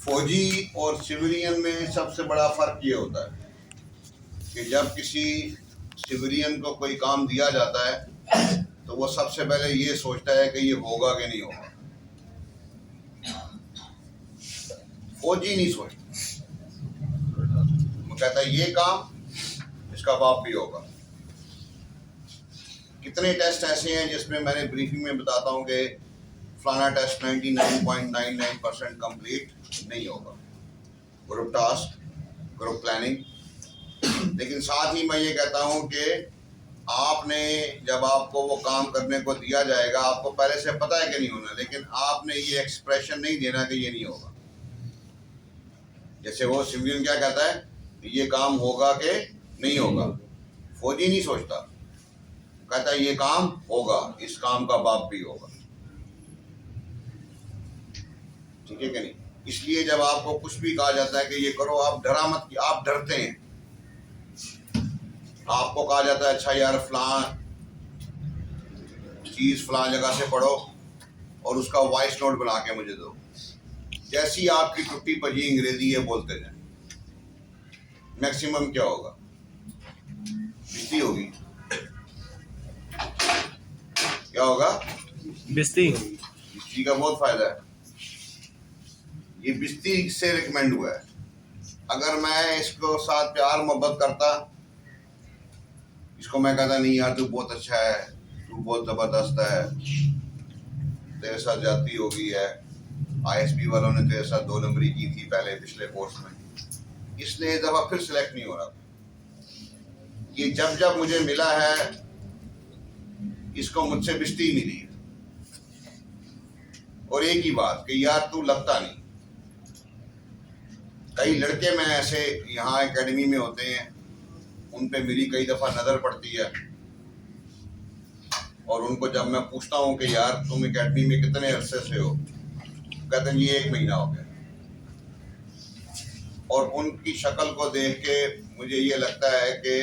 फौजी और सिविलियन में सबसे बड़ा फर्क ये होता है कि जब किसी सिविलियन को कोई काम दिया जाता है तो वो सबसे पहले ये सोचता है कि ये होगा कि नहीं होगा। फौजी नहीं सोचता, वो कहता है ये काम इसका बाप भी होगा। कितने टेस्ट ऐसे हैं जिसमें मैंने ब्रीफिंग में बताता हूँ कि फलाना टेस्ट 99.99% कंप्लीट नहीं होगा, ग्रुप टास्क, ग्रुप प्लानिंग। लेकिन साथ ही मैं ये कहता हूँ कि आपने जब आपको वो काम करने को दिया जाएगा, आपको पहले से पता है कि नहीं होना, लेकिन आपने ये एक्सप्रेशन नहीं देना कि ये नहीं होगा। जैसे वो सिविलियन क्या कहता है, ये काम होगा कि नहीं होगा। फौजी नहीं सोचता, कहता है ये काम होगा, इस काम का बाप भी होगा। ठीक है कि नहीं? इसलिए जब आपको कुछ भी कहा जाता है कि ये करो, आप डरा मत, कि आप डरते हैं। आपको कहा जाता है अच्छा यार फलां चीज फलां जगह से पढ़ो और उसका वॉइस नोट बना के मुझे दो। जैसी आपकी टुट्टी पजी अंग्रेजी है बोलते जाए, मैक्सिमम क्या होगा, बिस्ती होगी। क्या होगा? बिस्ती। बिस्ती का बहुत फायदा है। ये बिस्ती से रिकमेंड हुआ है। अगर मैं इसको साथ प्यार मोहब्बत करता, इसको मैं कहता नहीं यार तू बहुत अच्छा है, तू बहुत जबरदस्त है, तेरे साथ जाती हो गई है, आईएसबी वालों ने तेरे साथ 2 नंबरी की थी पहले पिछले कोर्स में, इसलिए इस दफा फिर सिलेक्ट नहीं हो रहा। ये जब जब मुझे मिला है, इसको मुझसे बिस्ती मिली है। और एक ही बात कि यार तू लगता नहीं। कई लड़के में ऐसे यहाँ एकेडमी में होते हैं, उन पे मेरी कई दफा नजर पड़ती है, और उनको जब मैं पूछता हूँ कि यार तुम एकेडमी में कितने अरसे से हो, कहते हैं ये 1 महीना हो गया। और उनकी शक्ल को देख के मुझे ये लगता है कि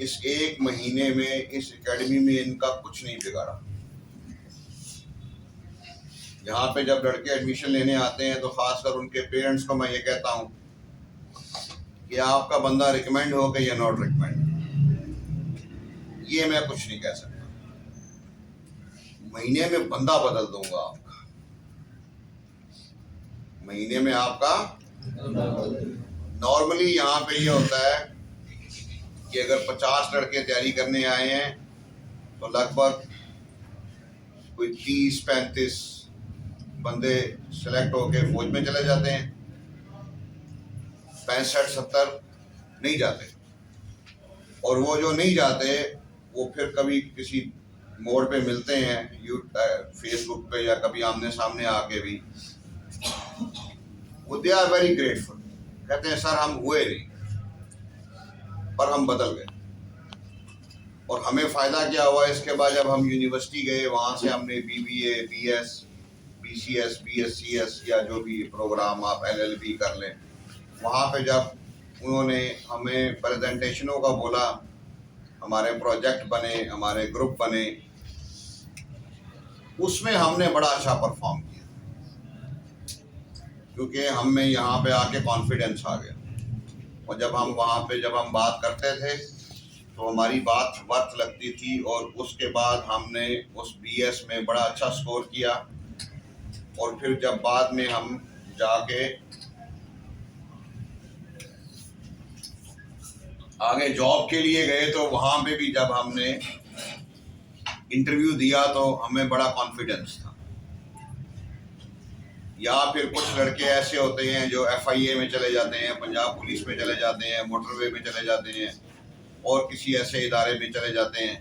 इस 1 महीने में इस एकेडमी में इनका कुछ नहीं बिगाड़ा। यहाँ पे जब लड़के एडमिशन लेने आते हैं तो खासकर उनके पेरेंट्स को मैं ये कहता हूँ कि आपका बंदा रिकमेंड हो गया या नॉट रिकमेंड, ये मैं कुछ नहीं कह सकता। महीने में बंदा बदल दूंगा आपका, महीने में आपका। नॉर्मली यहाँ पे ये होता है कि अगर 50 लड़के तैयारी करने आए हैं तो लगभग कोई 30-35 बंदे सेलेक्ट होके फौज में चले जाते हैं, 65-70 नहीं जाते। और वो जो नहीं जाते वो फिर कभी किसी मोड़ पे मिलते हैं फेसबुक पे या कभी आमने सामने आके भी, वो दे आर वेरी ग्रेटफुल, कहते हैं सर हम हुए नहीं पर हम बदल गए। और हमें फायदा क्या हुआ इसके बाद, जब हम यूनिवर्सिटी गए वहां से हमने बीबीए, बीएस, बीसीएस, बीएससीएस या जो भी प्रोग्राम आप एलएलबी कर लें, वहाँ पे जब उन्होंने हमें प्रेजेंटेशनों का बोला, हमारे प्रोजेक्ट बने, हमारे ग्रुप बने, उसमें हमने बड़ा अच्छा परफॉर्म किया, क्योंकि हमें यहाँ पे आके कॉन्फिडेंस आ गया। और जब हम वहाँ पे जब हम बात करते थे तो हमारी बात वर्थ लगती थी। और उसके बाद हमने उस बीएस में बड़ा अच्छा स्कोर किया। और फिर जब बाद में हम जाके आगे जॉब के लिए गए तो वहाँ पे भी जब हमने इंटरव्यू दिया तो हमें बड़ा कॉन्फिडेंस था। या फिर कुछ लड़के ऐसे होते हैं जो एफआईए में चले जाते हैं, पंजाब पुलिस में चले जाते हैं, मोटरवे में चले जाते हैं, और किसी ऐसे इदारे में चले जाते हैं,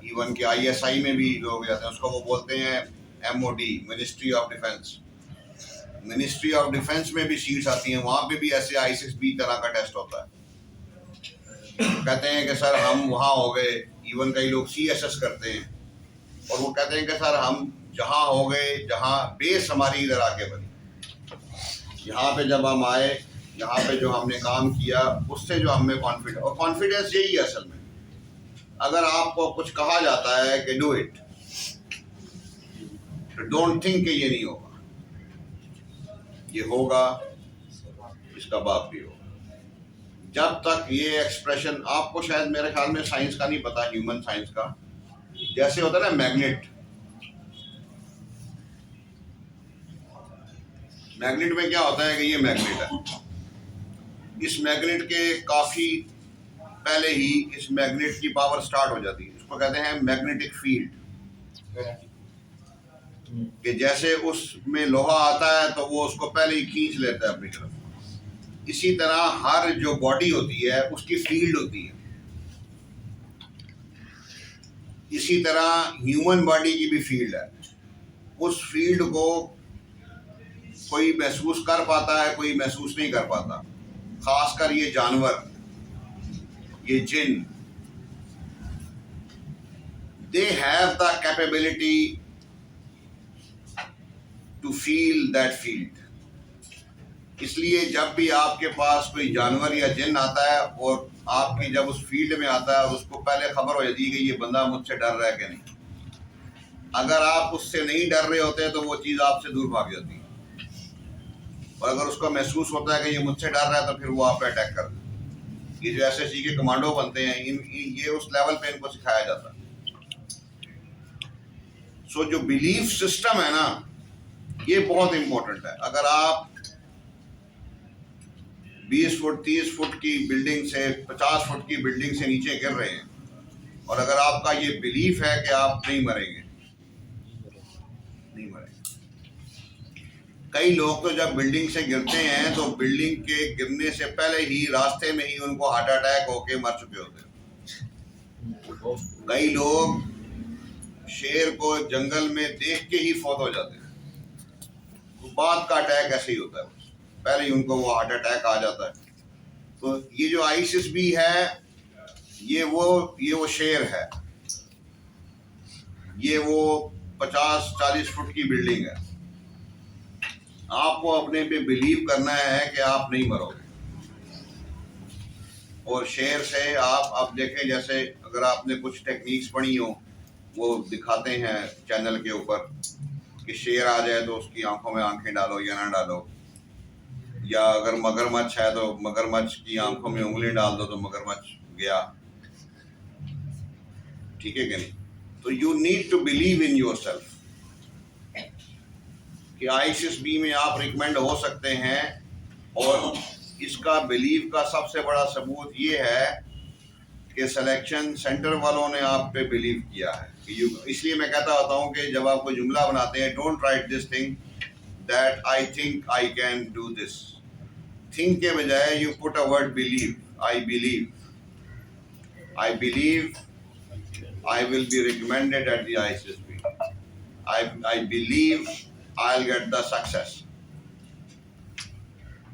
इवन के आईएसआई में भी लोग जाते हैं, उसको वो बोलते हैं MoD, ministry of defence. Ministry of defence में भी सीट्स आती हैं, वहाँ पे भी ऐसे I6B तरह का टेस्ट होता है। कहते हैं कि सर हम वहाँ हो गए, इवन कई लोग CSS करते हैं, और वो कहते हैं कि सर हम जहाँ हो गए, जहाँ बेस हमारी इधर आके बनी, यहाँ पे जब हम आए, यहाँ पे जो हमने काम किया उससे जो हमें कॉन्फिडेंस, और कॉन्फिडेंस यही है असल में। अगर आपको कुछ कहा जाता है कि डू इट, डोंट थिंक कि ये नहीं होगा। ये होगा, इसका बाप भी होगा। जब तक ये एक्सप्रेशन, आपको शायद मेरे ख्याल में साइंस का नहीं पता, ह्यूमन साइंस का, जैसे होता है ना मैग्नेट, मैग्नेट में क्या होता है कि ये मैग्नेट है, इस मैग्नेट के काफी पहले ही इस मैग्नेट की पावर स्टार्ट हो जाती है, इसको कहते हैं मैग्नेटिक फील्ड। कि जैसे उसमें लोहा आता है तो वो उसको पहले ही खींच लेता है अपनी तरफ, इसी तरह हर जो बॉडी होती है उसकी फील्ड होती है। इसी तरह ह्यूमन बॉडी की भी फील्ड है, उस फील्ड को कोई महसूस कर पाता है, कोई महसूस नहीं कर पाता। खासकर ये जानवर, ये जिन, they have the capability to feel that field। इसलिए जब भी आपके पास कोई जानवर या जिन आता है और आपकी जब उस फील्ड में आता है, उसको पहले खबर हो जाती है कि ये बंदा मुझसे डर रहा है कि नहीं। अगर आप उससे नहीं डर रहे होते तो वो चीज़ आपसे दूर भाग जाती है, और अगर उसको महसूस होता है कि ये मुझसे डर रहा है तो फिर वो आप पे अटैक कर दे। ये जो SSG के कमांडो बनते हैं, ये उस लेवल पे इनको सिखाया जाता है। सो जो बिलीफ सिस्टम है ना, ये बहुत इंपॉर्टेंट है। अगर आप 20 फुट 30 फुट की बिल्डिंग से, 50 फुट की बिल्डिंग से नीचे गिर रहे हैं, और अगर आपका ये बिलीफ है कि आप नहीं मरेंगे, नहीं मरेंगे। कई लोग तो जब बिल्डिंग से गिरते हैं तो बिल्डिंग के गिरने से पहले ही रास्ते में ही उनको हार्ट अटैक होके मर चुके होते हैं। कई लोग शेर को जंगल में देख के ही फौत हो जाते हैं, तो बाद का अटैक ऐसे ही होता है, पहले ही उनको वो हार्ट अटैक आ जाता है। तो ये जो आईसिस भी है, ये वो शेर है, ये वो 50-40 फुट की बिल्डिंग है। आपको अपने पे बिलीव करना है कि आप नहीं मरोगे। और शेर से आप अब देखें, जैसे अगर आपने कुछ टेक्निक्स पढ़ी हो, वो दिखाते हैं चैनल के ऊपर कि शेर आ जाए तो उसकी आंखों में आंखें डालो या ना डालो, या अगर मगरमच्छ है तो मगरमच्छ की आंखों में उंगली डाल दो तो मगरमच्छ गया, ठीक है कि नहीं। तो you need to believe in yourself कि ISIS-B में आप रिकमेंड हो सकते हैं। और इसका बिलीव का सबसे बड़ा सबूत ये है कि सिलेक्शन सेंटर वालों ने आप पे बिलीव किया है। इसलिए मैं कहता होता हूँ कि जब आप कोई जुमला बनाते हैं, don't write this thing that I think I can do this. Think के बजाय you put a word believe. I believe I will be recommended at the ISIS-B। I believe I'll get the success।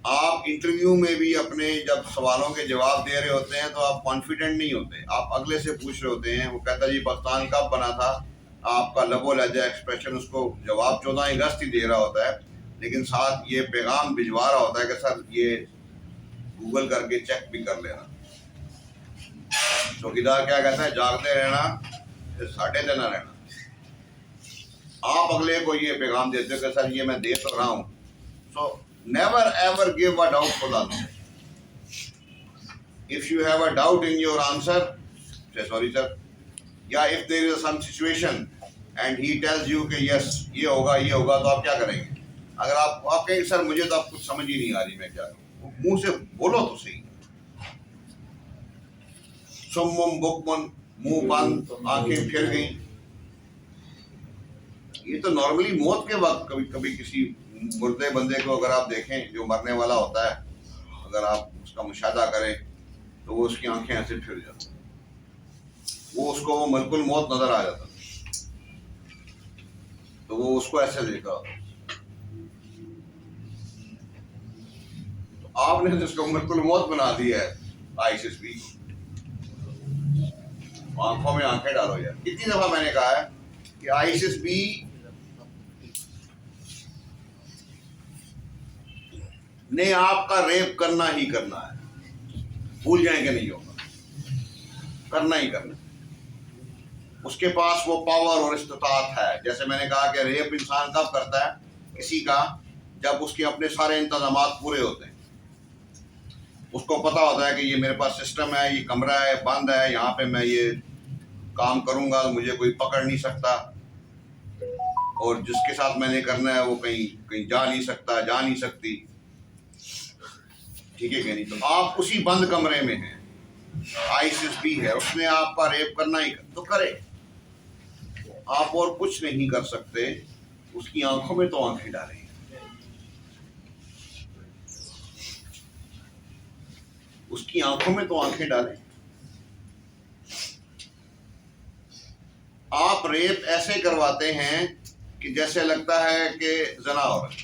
आप interview में भी अपने जब सवालों के जवाब दे रहे होते हैं तो आप कॉन्फिडेंट नहीं होते, आप अगले से पूछ रहे होते हैं। वो कहता जी पाकिस्तान कब बना था, आपका लबो लहजा एक्सप्रेशन उसको जवाब 14 अगस्त ही दे रहा होता है, लेकिन साथ ये पैगाम भिजवा रहा होता है कि सर ये गूगल करके चेक भी कर लेना। चौकीदार क्या कहता है, जागते रहना, साढ़े देना रहना। आप अगले को ये पैगाम देते हो कि सर ये मैं दे तो रहा हूँ। So never ever give a doubtful answer. If you have a doubt in your answer, say sorry sir, या if there is some situation and he tells you कि यस ये होगा, तो आप क्या करेंगे? अगर आप कहेंगे सर मुझे तो आप कुछ समझ ही नहीं आ रही, मैं क्या करूँ, मुंह से बोलो तो सही। सुम्मुम बुकमुन, मुंह बंद, आंखें फिर गई। ये तो नॉर्मली मौत के वक्त कभी कभी किसी मुर्दे बंदे को अगर आप देखें जो मरने वाला होता है, अगर आप उसका मुशाहदा करें तो वो उसकी आंखें ऐसे फिर जाती, वो उसको वो मलकुल मौत नजर आ जाता, तो वो उसको ऐसे देखा। तो आपने जिसको मलकुल मौत बना दिया है ISIS-B, आंखों में आंखें डालो यार। कितनी दफा मैंने कहा है कि ISIS-B ने आपका रेप करना ही करना है, भूल जाएंगे नहीं होगा, करना ही करना। उसके पास वो पावर और इस्तिताअत है। जैसे मैंने कहा कि रेप इंसान कब करता है, किसी का जब उसके अपने सारे इंतजामात पूरे होते हैं, उसको पता होता है कि ये मेरे पास सिस्टम है, ये कमरा है, बंद है, यहाँ पे मैं ये काम करूँगा तो मुझे कोई पकड़ नहीं सकता, और जिसके साथ मैंने करना है वो कहीं कहीं जा नहीं सकता, जा नहीं सकती, ठीक है कि नहीं। तो आप उसी बंद कमरे में हैं, आईसिस भी है, उसने आपका रेप करना ही तो करे, आप और कुछ नहीं कर सकते, उसकी आंखों में तो आंखें डालें, उसकी आंखों में तो आंखें डालें। आप रेप ऐसे करवाते हैं कि जैसे लगता है कि जना हो रहा है।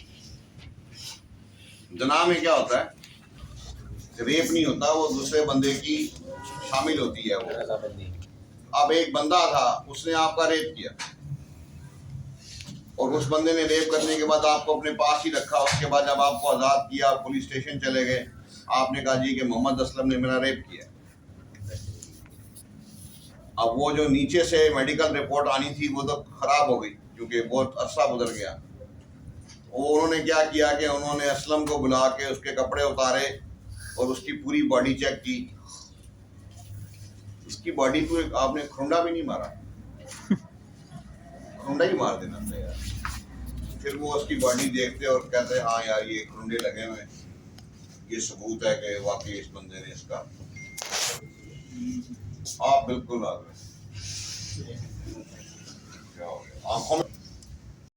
जना में क्या होता है, रेप नहीं होता, वो दूसरे बंदे की शामिल होती है वो। अब एक बंदा था, उसने आपका रेप किया, और उस बंदे ने रेप करने के बाद आपको अपने पास ही रखा, उसके बाद जब आपको आज़ाद किया, पुलिस स्टेशन चले गए, आपने कहा जी कि मोहम्मद असलम ने मेरा रेप किया। अब वो जो नीचे से मेडिकल रिपोर्ट आनी थी वो तो खराब हो गई, क्योंकि बहुत अरसा गुजर गया। वो उन्होंने क्या किया कि उन्होंने असलम को बुला के उसके कपड़े उतारे और उसकी पूरी बॉडी चेक की। उसकी बॉडी पे आपने खुंडा भी नहीं मारा, खुंडा ही मार देना था यार। फिर वो उसकी बॉडी देखते और कहते हाँ यार ये खुंडे लगे हुए, ये सबूत है कि वाकई इस बंदे ने इसका। आप बिल्कुल आ गए, क्या हो गया आंखों में।